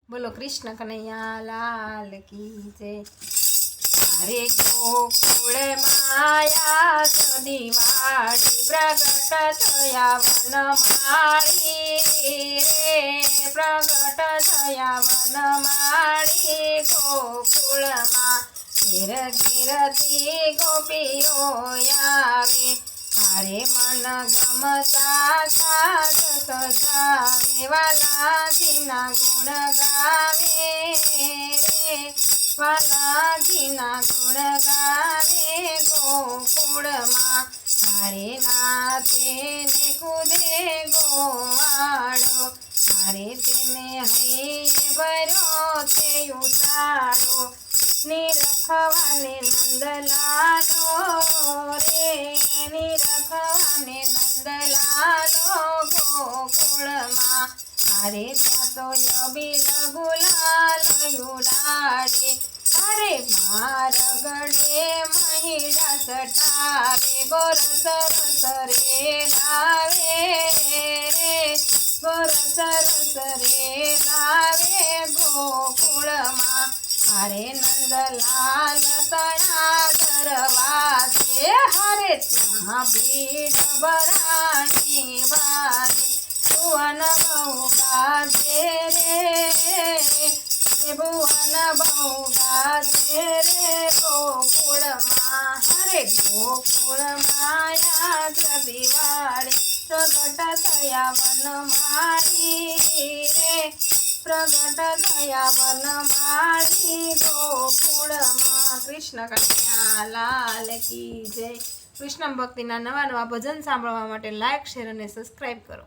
बोलो कृष्ण कन्हैया लाल की जय। हरे गोकुल माया दिवाળી प्रगट थया वनमाळी रे प्रगट थया वनमाळी गोकुळમાં ઘેર ઘેરથી ગોપીઓ આવે હારે મન ગમતા સાજ સજાવે વાલાજીના ગુણ ગાવે રે વાલાજીના ગુણ ગાવે ગોકુળમાં હારે નાચે ને કૂદે ગોવાળો હારે તેને હૈયે ભર્યો તે ઉતારો નિરખવાને નંદલાલો રે નિરખવાને નંદલાલો ગોકુળમાં હારે ત્યાં તો યબીલ ગુલાલ ઉડાડે હારે મારગડે મહિડા સટાવે ગોરસ રસ રે લાવે રે ગોરસ રસ રે લાવે ગોકુળમાં હારે નંદલાલ તણા દરવાજે હારે ત્યાં ભીડ ભરાણી વાજે ભુવન બહુ ગાજે રે ભુવન બહુ ગાજે રે ગોકુળમાં હારે ગોકુળમાં યાદ દિવાળી પ્રગટ થયા વનમાળી રે પ્રગટ થયા વનમાળી ગોકુળમાં। કૃષ્ણ કન્હૈયા લાલ કી જય। કૃષ્ણ ભક્તિના નવા નવા ભજન સાંભળવા માટે લાઈક શેર અને સબસ્ક્રાઈબ કરો।